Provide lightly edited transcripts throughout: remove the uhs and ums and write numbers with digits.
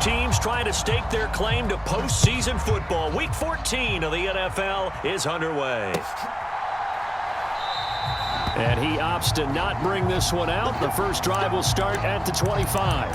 teams trying to stake their claim to postseason football. Week 14 of the NFL is underway. And he opts to not bring this one out. The first drive will start at the 25.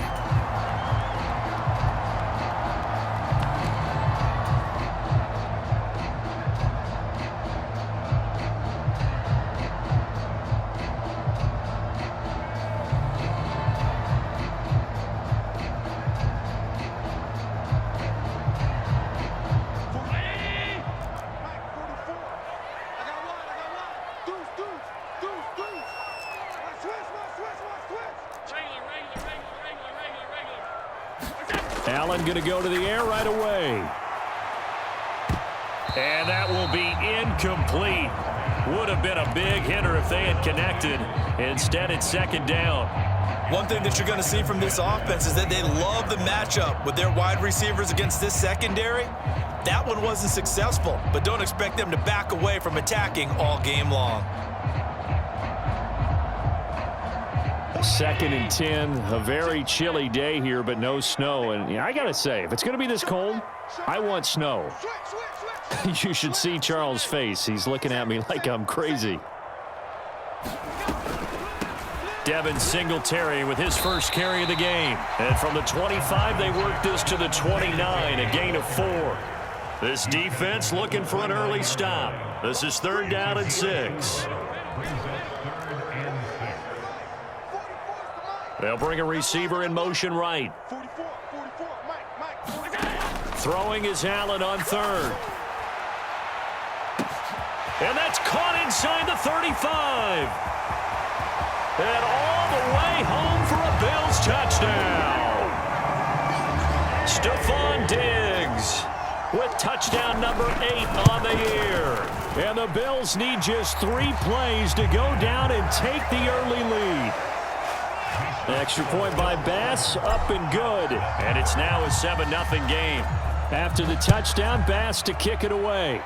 Allen going to go to the air right away. And that will be incomplete. Would have been a big hitter if they had connected. Instead, it's second down. One thing that you're going to see from this offense is that they love the matchup with their wide receivers against this secondary. That one wasn't successful, but don't expect them to back away from attacking all game long. 2nd and 10, a very chilly day here, but no snow. And I got to say, if it's going to be this cold, I want snow. You should see Charles' face. He's looking at me like I'm crazy. Devin Singletary with his first carry of the game. And from the 25, they work this to the 29, a gain of 4. This defense looking for an early stop. This is 3rd down and 6. They'll bring a receiver in motion right. Throwing is Allen on 3rd. And that's caught inside the 35. And all the way home for a Bills touchdown. Stephon Diggs with touchdown number 8 on the year. And the Bills need just 3 plays to go down and take the early lead. Extra point by Bass, up and good. And it's now a 7-0 game. After the touchdown, Bass to kick it away.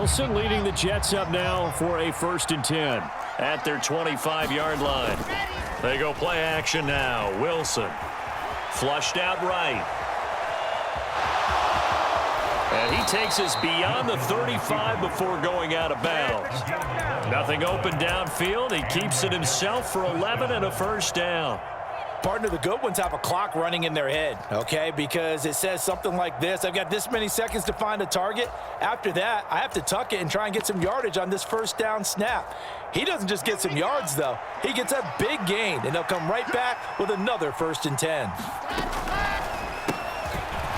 Wilson leading the Jets up now for a 1st and 10 at their 25-yard line. They go play action now. Wilson flushed out right. And he takes us beyond the 35 before going out of bounds. Nothing open downfield. He keeps it himself for 11 and a 1st down. Partner, the good ones have a clock running in their head, okay? Because it says something like this: I've got this many seconds to find a target. After that, I have to tuck it and try and get some yardage on this 1st down snap. He doesn't just get some yards, though. He gets a big gain, and they'll come right back with another 1st and 10.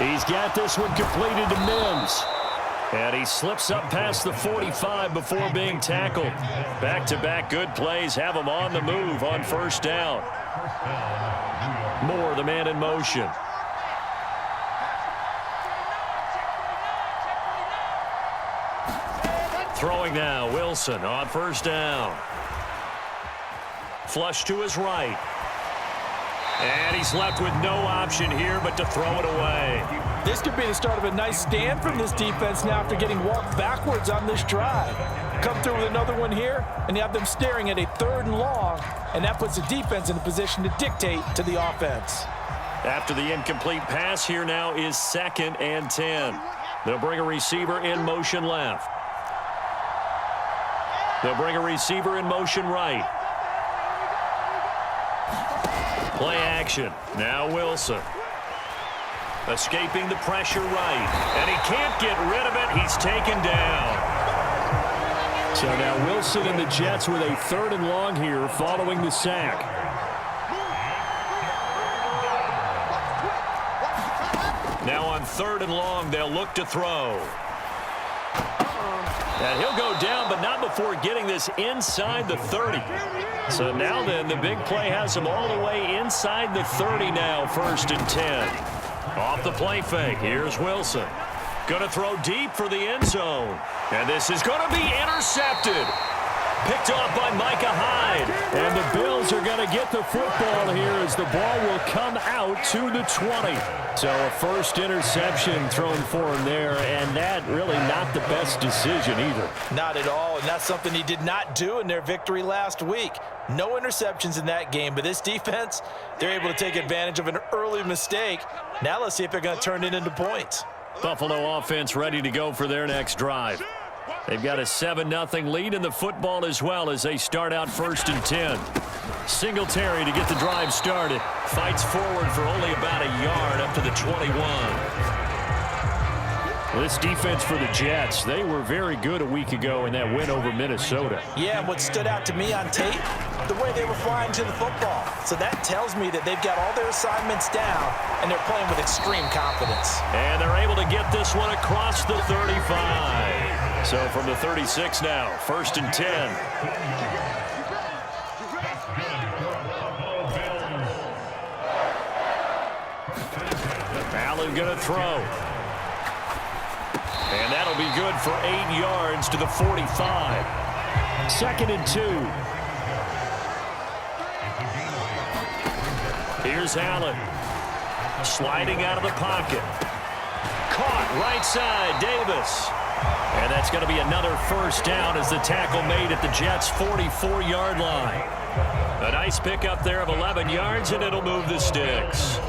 He's got this one completed to Mims. And he slips up past the 45 before being tackled. Back-to-back good plays have him on the move on 1st down. Moore, the man in motion. Throwing now, Wilson on 1st down. Flush to his right. And he's left with no option here but to throw it away. This could be the start of a nice stand from this defense now after getting walked backwards on this drive. Come through with another one here, and you have them staring at a 3rd and long, and that puts the defense in a position to dictate to the offense. After the incomplete pass, here now is 2nd and 10. They'll bring a receiver in motion left. They'll bring a receiver in motion right. Play action. Now Wilson. Escaping the pressure right. And he can't get rid of it. He's taken down. So now Wilson and the Jets with a 3rd and long here following the sack. Now on 3rd and long, they'll look to throw. And he'll go down, but not before getting this inside the 30. So now then, the big play has him all the way inside the 30 now, 1st and 10. Off the play fake, here's Wilson. Going to throw deep for the end zone. And this is going to be intercepted. Picked off by Micah Hyde. And the Bills are going to get the football here as the ball will come out to the 20. So a first interception thrown for him there, and that really not the best decision either. Not at all, and that's something he did not do in their victory last week. No interceptions in that game, but this defense, they're able to take advantage of an early mistake. Now let's see if they're going to turn it into points. Buffalo offense ready to go for their next drive. They've got a 7-0 lead in the football as well as they start out 1st and 10. Singletary to get the drive started. Fights forward for only about a yard up to the 21. This defense for the Jets, they were very good a week ago in that win over Minnesota. Yeah, and what stood out to me on tape, the way they were flying to the football. So that tells me that they've got all their assignments down, and they're playing with extreme confidence. And they're able to get this one across the 35. So from the 36 now, 1st and 10. Allen going to throw. And that'll be good for 8 yards to the 45. 2nd and 2. Here's Allen. Sliding out of the pocket. Caught right side, Davis. And that's going to be another 1st down as the tackle made at the Jets' 44-yard line. A nice pickup there of 11 yards, and it'll move the sticks.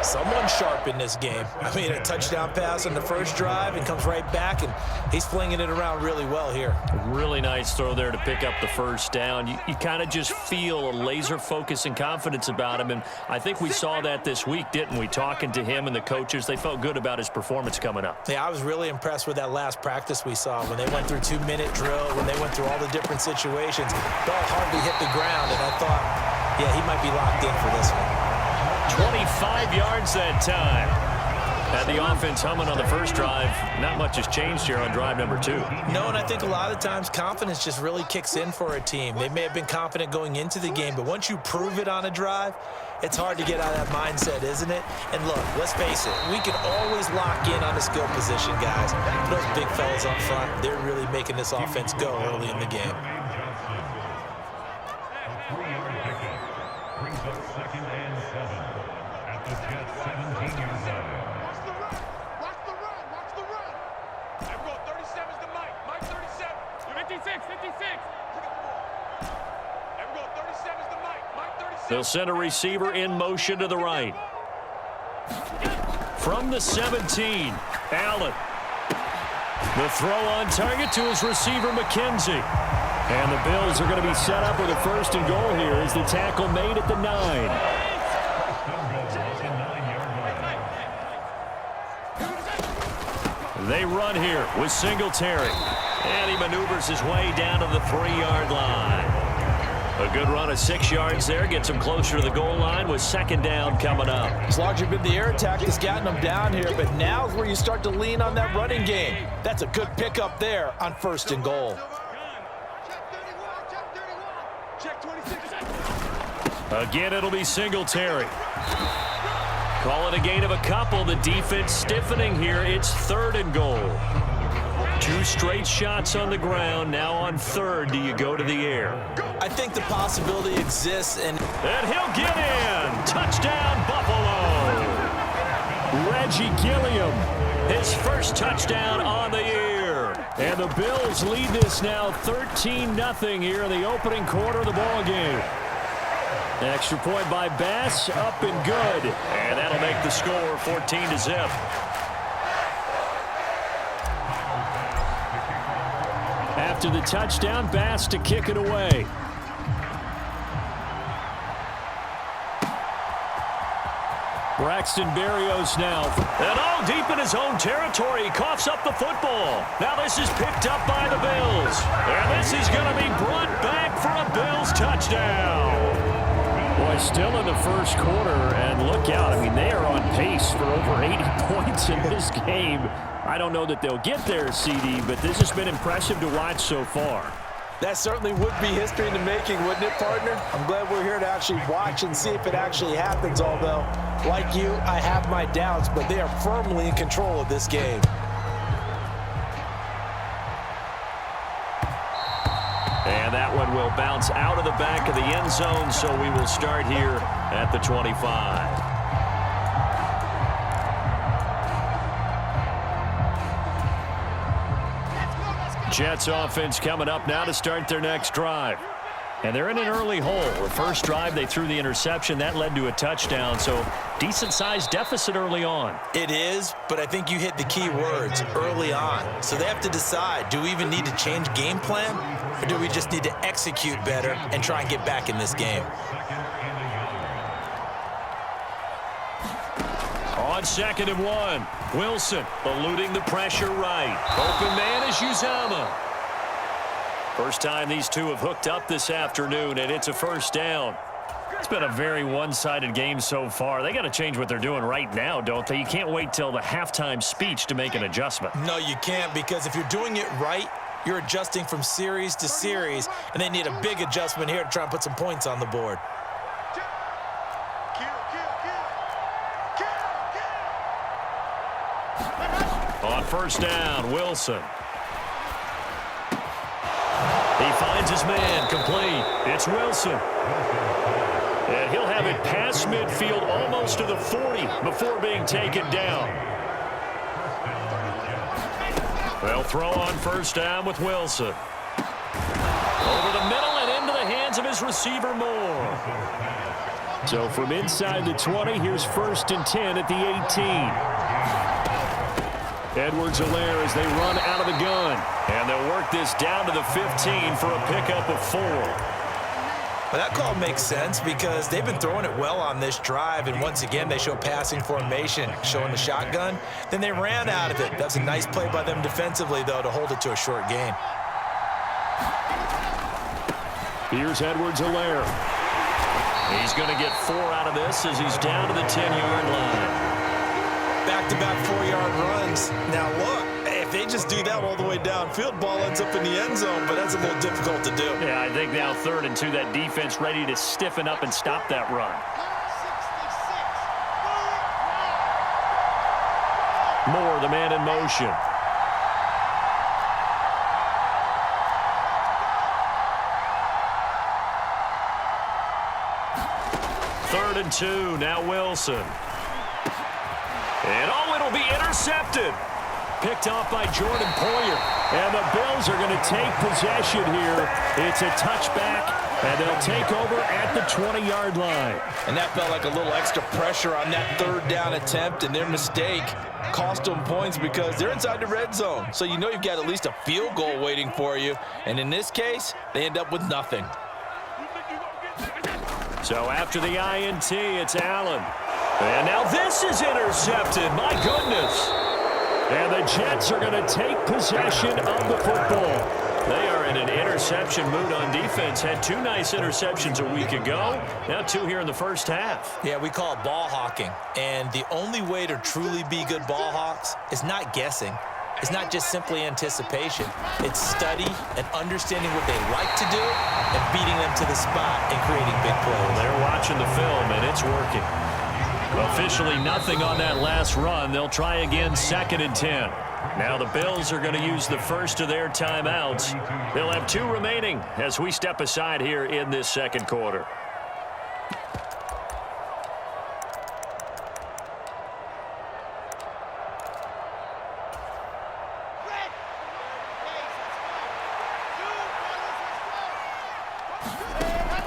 Someone sharp in this game. I mean, a touchdown pass on the first drive and comes right back, and he's flinging it around really well here. Really nice throw there to pick up the 1st down. You kind of just feel a laser focus and confidence about him, and I think we saw that this week, didn't we? Talking to him and the coaches, they felt good about his performance coming up. Yeah, I was really impressed with that last practice we saw when they went through 2-minute drill, when they went through all the different situations. Ball hardly hit the ground, and I thought, yeah, he might be locked in for this one. 25 yards that time. Had the offense humming on the first drive. Not much has changed here on drive number 2. No, and I think a lot of times confidence just really kicks in for a team. They may have been confident going into the game, but once you prove it on a drive, it's hard to get out of that mindset, isn't it? And look, let's face it, we can always lock in on the skill position, guys. Those big fellas up front, they're really making this offense go early in the game. They'll send a receiver in motion to the right. From the 17, Allen. The throw on target to his receiver, McKenzie. And the Bills are going to be set up with a 1st and goal here as the tackle made at the 9. They run here with Singletary. And he maneuvers his way down to the 3-yard line. A good run of 6 yards there. Gets him closer to the goal line with 2nd down coming up. It's largely been the air attack that's gotten them down here, but now is where you start to lean on that running game. That's a good pickup there on 1st and goal. Again, it'll be Singletary. Call it a gain of a couple. The defense stiffening here. It's 3rd and goal. 2 straight shots on the ground. Now on 3rd, do you go to the air? I think the possibility exists. And he'll get in. Touchdown, Buffalo. Reggie Gilliam, his first touchdown on the year. And the Bills lead this now 13-0 here in the opening quarter of the ball game. Extra point by Bass, up and good. And that'll make the score 14-0. After the touchdown, Bass to kick it away. Braxton Berrios now. And all deep in his own territory. He coughs up the football. Now this is picked up by the Bills. And this is going to be brought back for a Bills touchdown. Boy, still in the first quarter. And look out. I mean, they are on pace for over 80 points in this game. I don't know that they'll get there, CD, but this has been impressive to watch so far. that certainly would be history in the making, wouldn't it, partner? I'm glad we're here to actually watch and see if it actually happens, although, like you, I have my doubts, but they are firmly in control of this game. And that one will bounce out of the back of the end zone, so we will start here at the 25. Jets offense coming up now to start their next drive. And they're in an early hole. The first drive, they threw the interception. That led to a touchdown, so decent-sized deficit early on. It is, but I think you hit the key words, early on. So they have to decide, do we even need to change game plan, or do we just need to execute better and try and get back in this game? On 2nd and 1, Wilson eluding the pressure right. Open man is Uzama. First time these two have hooked up this afternoon, and it's a first down. It's been a very one-sided game so far. They got to change what they're doing right now, don't they? You can't wait till the halftime speech to make an adjustment. No, you can't, because if you're doing it right, you're adjusting from series to series, and they need a big adjustment here to try and put some points on the board. On first down, Wilson. He finds his man, complete. It's Wilson. And he'll have it past midfield almost to the 40 before being taken down. They'll throw on first down with Wilson. Over the middle and into the hands of his receiver, Moore. So from inside the 20, here's 1st and 10 at the 18. Edwards-Helaire as they run out of the gun. And they'll work this down to the 15 for a pickup of 4. Well, that call makes sense because they've been throwing it well on this drive, and once again they show passing formation, showing the shotgun. Then they ran out of it. That's a nice play by them defensively, though, to hold it to a short gain. Here's Edwards-Helaire. He's going to get 4 out of this as he's down to the 10-yard line. Back-to-back 4-yard runs. Now, look, if they just do that all the way downfield, ball ends up in the end zone, but that's a little difficult to do. Yeah, I think now 3rd and 2, that defense ready to stiffen up and stop that run. Moore, the man in motion. Third and 2, now Wilson. And it'll be intercepted. Picked off by Jordan Poyer. And the Bills are going to take possession here. It's a touchback, and they'll take over at the 20-yard line. And that felt like a little extra pressure on that 3rd down attempt, and their mistake cost them points because they're inside the red zone. So you know you've got at least a field goal waiting for you. And in this case, they end up with nothing. So after the INT, it's Allen. And now this is intercepted. My goodness. And the Jets are going to take possession of the football. They are in an interception mood on defense. Had 2 nice interceptions a week ago. Now 2 here in the first half. Yeah, we call it ball hawking. And the only way to truly be good ball hawks is not guessing. It's not just simply anticipation. It's study and understanding what they like to do and beating them to the spot and creating big plays. They're watching the film, and it's working. Officially nothing on that last run. They'll try again 2nd and 10. Now the Bills are going to use the first of their timeouts. They'll have 2 remaining as we step aside here in this second quarter.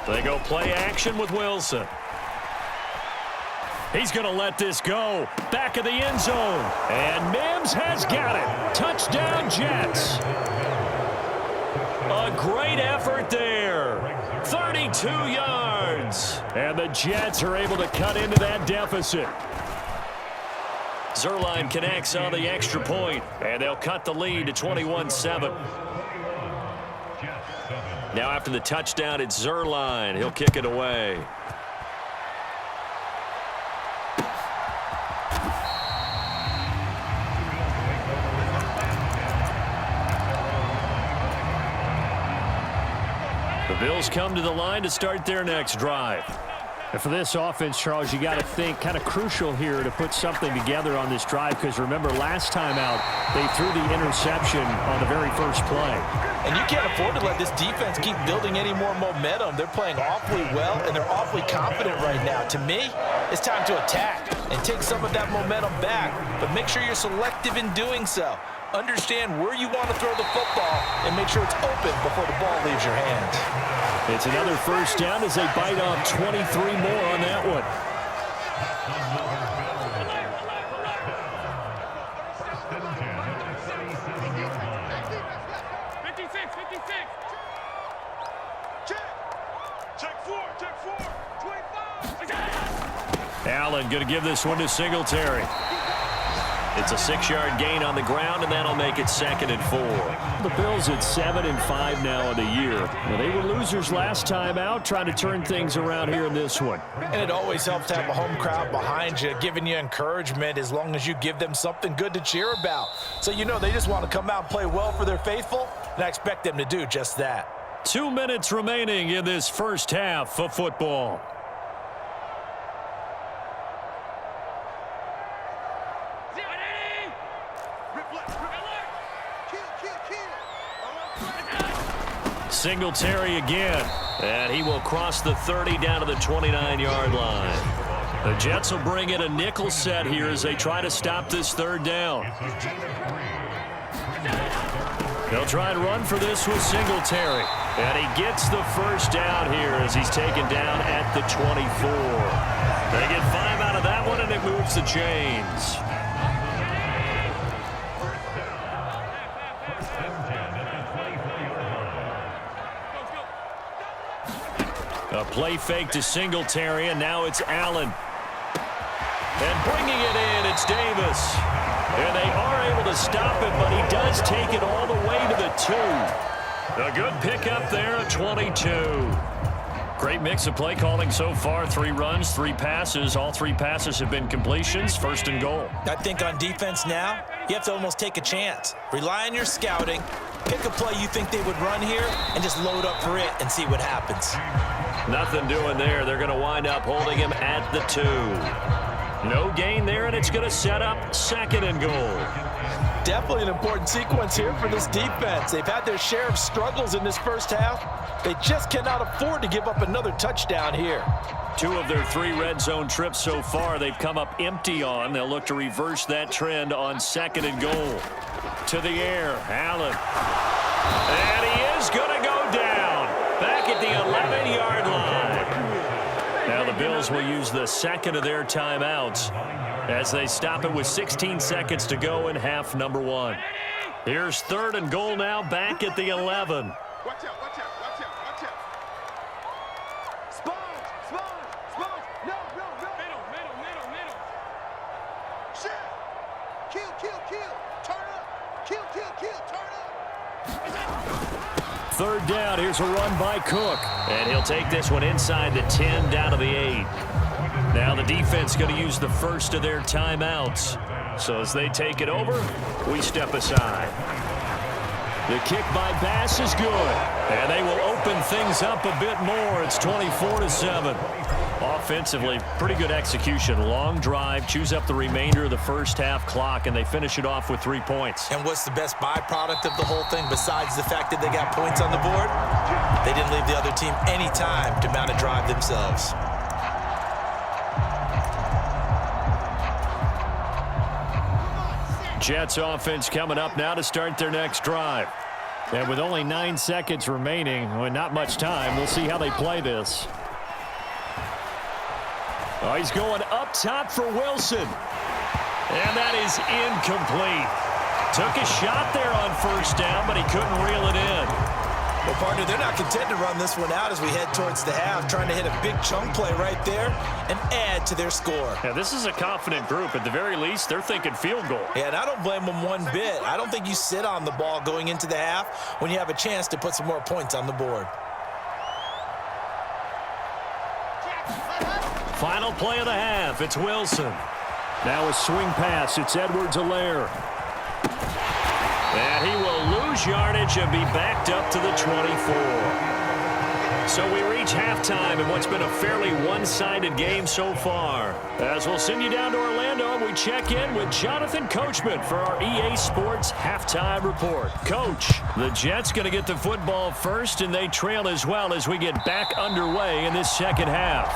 They go play action with Wilson. He's going to let this go. Back of the end zone. And Mims has got it. Touchdown, Jets. A great effort there. 32 yards. And the Jets are able to cut into that deficit. Zuerlein connects on the extra point, and they'll cut the lead to 21-7. Now after the touchdown, it's Zuerlein. He'll kick it away. The Bills come to the line to start their next drive. And for this offense, Charles, you got to think kind of crucial here to put something together on this drive, because remember last time out they threw the interception on the very first play. And you can't afford to let this defense keep building any more momentum. They're playing awfully well, and they're awfully confident right now. To me, it's time to attack and take some of that momentum back, but make sure you're selective in doing so. Understand where you want to throw the football and make sure it's open before the ball leaves your hands. It's another first down as they bite off 23 more on that one. Allen going to give this one to Singletary. It's a 6-yard gain on the ground, and that'll make it 2nd and 4. The Bills at 7-5 now in the year. Well, they were losers last time out, trying to turn things around here in this one. And it always helps to have a home crowd behind you, giving you encouragement as long as you give them something good to cheer about. So you know they just want to come out and play well for their faithful, and I expect them to do just that. 2 minutes remaining in this first half of football. Singletary again, and he will cross the 30 down to the 29-yard line. The Jets will bring in a nickel set here as they try to stop this 3rd down. They'll try and run for this with Singletary, and he gets the first down here as he's taken down at the 24. They get 5 out of that one, and it moves the chains. A play fake to Singletary, and now it's Allen. And bringing it in, it's Davis. And they are able to stop it, but he does take it all the way to the 2. A good pickup there at 22. Great mix of play calling so far. 3 runs, 3 passes. All 3 passes have been completions. 1st and goal. I think on defense now, you have to almost take a chance. Rely on your scouting. Pick a play you think they would run here and just load up for it and see what happens. Nothing doing there. They're going to wind up holding him at the 2. No gain there, and it's going to set up 2nd and goal. Definitely an important sequence here for this defense. They've had their share of struggles in this first half. They just cannot afford to give up another touchdown here. 2 of their 3 red zone trips so far they've come up empty on. They'll look to reverse that trend on 2nd and goal. To the air, Allen. And he is going to go down. Back at the 11-yard line. Now the Bills will use the 2nd of their timeouts as they stop it with 16 seconds to go in half number 1. Here's 3rd and goal now, back at the 11. Watch out, watch out, watch out, watch out. Sponge. No. Middle. Shit. Kill. Turn up. Kill. Turn up. 3rd down. Here's a run by Cook. And he'll take this one inside the 10 down to the 8. Now the defense going to use the first of their timeouts. So as they take it over, we step aside. The kick by Bass is good. And they will open things up a bit more. It's 24-7. Offensively, pretty good execution. Long drive, chews up the remainder of the first half clock, and they finish it off with 3 points. And what's the best byproduct of the whole thing besides the fact that they got points on the board? They didn't leave the other team any time to mount a drive themselves. Jets offense coming up now to start their next drive. And with only 9 seconds remaining, well, not much time, we'll see how they play this. Oh, he's going up top for Wilson. And that is incomplete. Took a shot there on first down, but he couldn't reel it in. Well, partner, they're not content to run this one out as we head towards the half, trying to hit a big chunk play right there and add to their score. Yeah, this is a confident group. At the very least, they're thinking field goal. Yeah, and I don't blame them one bit. I don't think you sit on the ball going into the half when you have a chance to put some more points on the board. Final play of the half. It's Wilson. Now a swing pass. It's Edwards-Helaire. And he will lose yardage and be backed up to the 24. So we reach halftime in what's been a fairly one-sided game so far. As we'll send you down to Orlando, we check in with Jonathan Coachman for our EA Sports Halftime Report. Coach, the Jets going to get the football first, and they trail as well as we get back underway in this second half.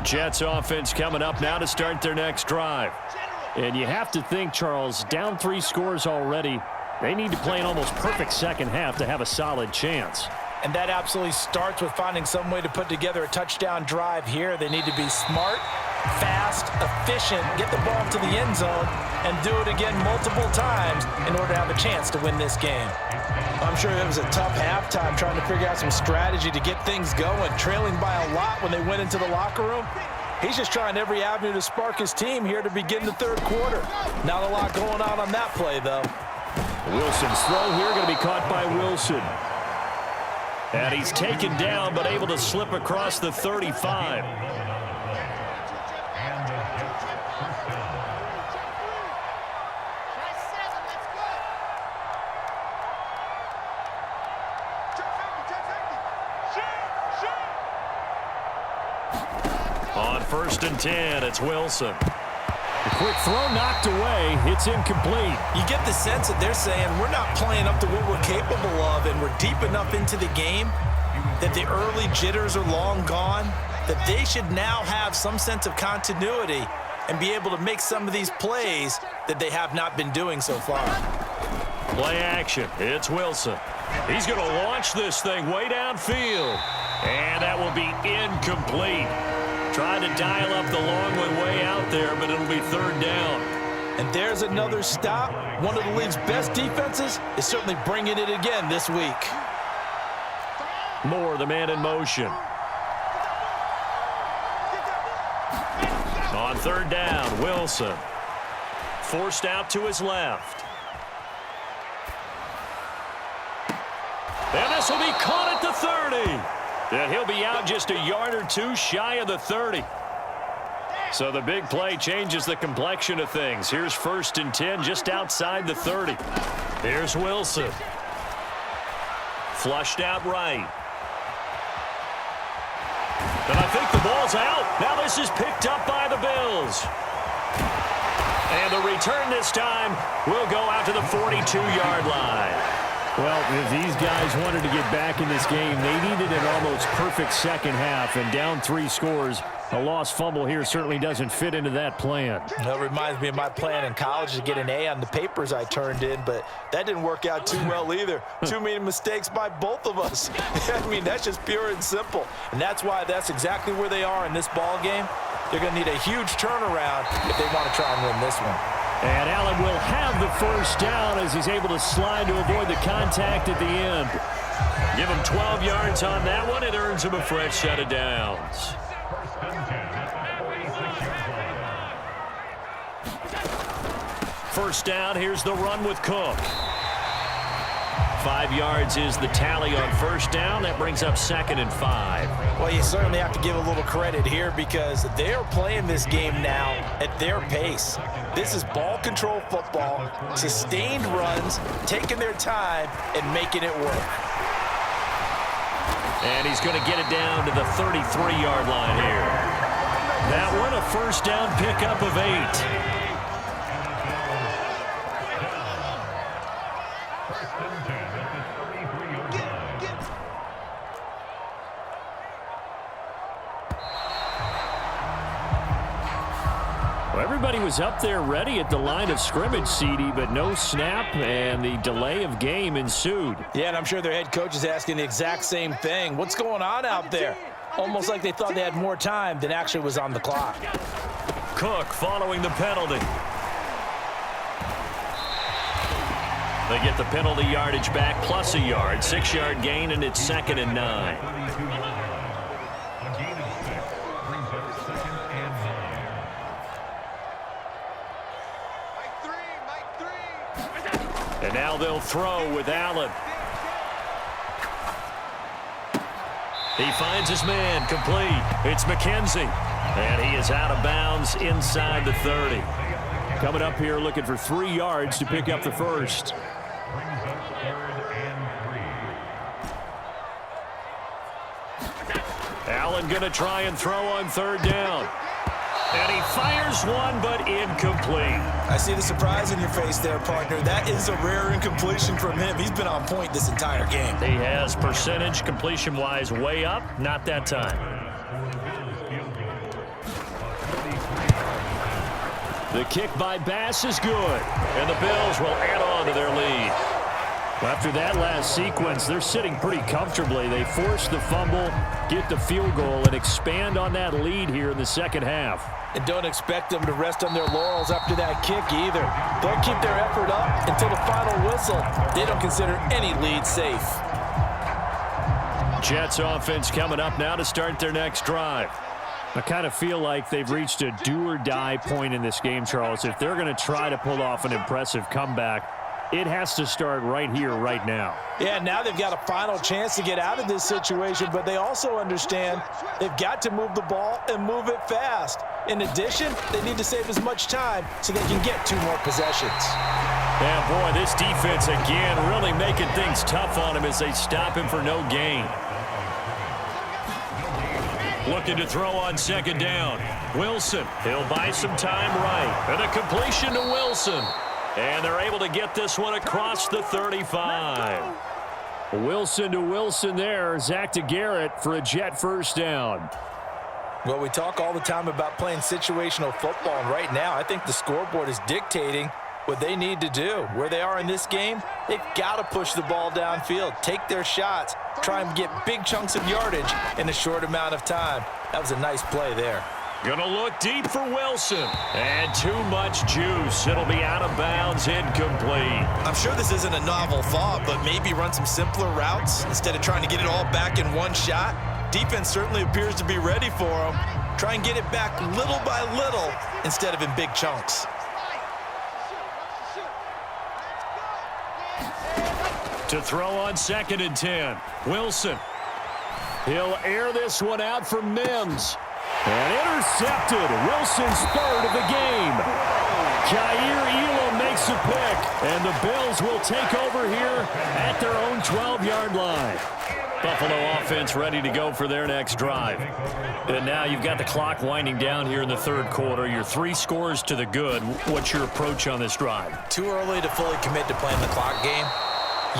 Jets offense coming up now to start their next drive. And you have to think, Charles, down 3 scores already. They need to play an almost perfect second half to have a solid chance. And that absolutely starts with finding some way to put together a touchdown drive here. They need to be smart, fast, efficient, get the ball to the end zone, and do it again multiple times in order to have a chance to win this game. I'm sure it was a tough halftime trying to figure out some strategy to get things going, trailing by a lot when they went into the locker room. He's just trying every avenue to spark his team here to begin the third quarter. Not a lot going on that play, though. Wilson's throw here going to be caught by Wilson. And he's taken down, but able to slip across the 35. On 1st and 10, it's Wilson. A quick throw knocked away. It's incomplete. You get the sense that they're saying we're not playing up to what we're capable of, and we're deep enough into the game that the early jitters are long gone, that they should now have some sense of continuity and be able to make some of these plays that they have not been doing so far. Play action. It's Wilson. He's going to launch this thing way downfield. And that will be incomplete. Trying to dial up the long one way out there, but it'll be 3rd down. And there's another stop. One of the league's best defenses is certainly bringing it again this week. Moore, the man in motion. On 3rd down, Wilson. Forced out to his left. And this will be caught at the 30. And he'll be out just a yard or 2 shy of the 30. So the big play changes the complexion of things. Here's 1st and 10 just outside the 30. Here's Wilson. Flushed out right. And I think the ball's out. Now this is picked up by the Bills. And the return this time will go out to the 42-yard line. Well, if these guys wanted to get back in this game, they needed an almost perfect second half, and down 3 scores. A lost fumble here certainly doesn't fit into that plan. It reminds me of my plan in college to get an A on the papers I turned in, but that didn't work out too well either. Too many mistakes by both of us. I mean, that's just pure and simple. And that's why that's exactly where they are in this ball game. They're going to need a huge turnaround if they want to try and win this one. And Allen will have the 1st down as he's able to slide to avoid the contact at the end. Give him 12 yards on that one. It earns him a fresh set of downs. First down, here's the run with Cook. 5 yards is the tally on first down. That brings up 2nd and 5. Well, you certainly have to give a little credit here because they're playing this game now at their pace. This is ball control football, sustained runs, taking their time, and making it work. And he's going to get it down to the 33-yard line here. That one a first down pickup of 8. Everybody was up there ready at the line of scrimmage, CD, but no snap, and the delay of game ensued. Yeah, and I'm sure their head coach is asking the exact same thing. What's going on out there? Almost like they thought they had more time than actually was on the clock. Cook following the penalty. They get the penalty yardage back plus a yard. 6-yard gain, and it's 2nd and 9. And now they'll throw with Allen. He finds his man, complete. It's McKenzie. And he is out of bounds inside the 30. Coming up here looking for 3 yards to pick up the first. Allen going to try and throw on 3rd down. And he fires one, but incomplete. I see the surprise in your face there, partner. That is a rare incompletion from him. He's been on point this entire game. He has percentage completion-wise way up. Not that time. The kick by Bass is good. And the Bills will add on to their lead. After that last sequence, they're sitting pretty comfortably. They force the fumble, get the field goal, and expand on that lead here in the second half. And don't expect them to rest on their laurels after that kick either. They'll keep their effort up until the final whistle. They don't consider any lead safe. Jets offense coming up now to start their next drive. I kind of feel like they've reached a do-or-die point in this game, Charles. If they're going to try to pull off an impressive comeback, it has to start right here, right now. Yeah, now they've got a final chance to get out of this situation, but they also understand they've got to move the ball and move it fast. In addition, they need to save as much time so they can get 2 more possessions. Yeah, boy, this defense again really making things tough on him as they stop him for no gain. Looking to throw on 2nd down. Wilson, he'll buy some time right. And a completion to Wilson. And they're able to get this one across the 35. Wilson to Wilson there. Zach to Garrett for a Jet first down. Well, we talk all the time about playing situational football, and right now I think the scoreboard is dictating what they need to do. Where they are in this game, they've got to push the ball downfield, take their shots, try and get big chunks of yardage in a short amount of time. That was a nice play there. Gonna look deep for Wilson. And too much juice. It'll be out of bounds, incomplete. I'm sure this isn't a novel thought, but maybe run some simpler routes instead of trying to get it all back in one shot. Defense certainly appears to be ready for them. Try and get it back little by little instead of in big chunks. To throw on 2nd and 10. Wilson. He'll air this one out for Mims. And intercepted. Wilson's 3rd of the game. Jair Elam makes a pick. And the Bills will take over here at their own 12-yard line. Buffalo offense ready to go for their next drive. And now you've got the clock winding down here in the 3rd quarter. You're 3 scores to the good. What's your approach on this drive? Too early to fully commit to playing the clock game.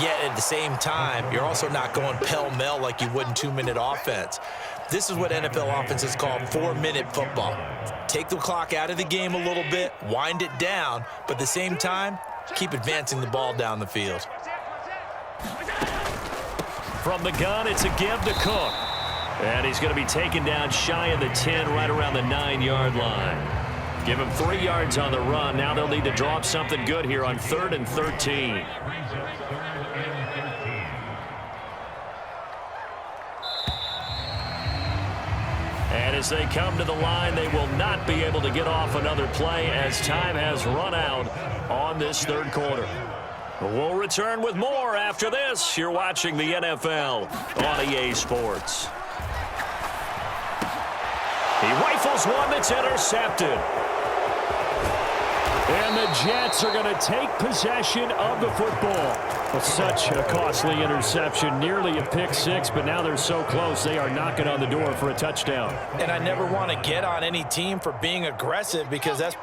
Yet at the same time, you're also not going pell-mell like you would in 2-minute offense. This is what NFL offenses call 4-minute football. Take the clock out of the game a little bit, wind it down, but at the same time, keep advancing the ball down the field. From the gun, it's a give to Cook. And he's going to be taken down shy of the 10, right around the 9-yard line. Give him 3 yards on the run. Now they'll need to draw up something good here on 3rd and 13. And as they come to the line, they will not be able to get off another play as time has run out on this 3rd quarter. We'll return with more after this. You're watching the NFL on EA Sports. He rifles one that's intercepted. And the Jets are going to take possession of the football. Well, such a costly interception, nearly a pick six, but now they're so close they are knocking on the door for a touchdown. And I never want to get on any team for being aggressive because that's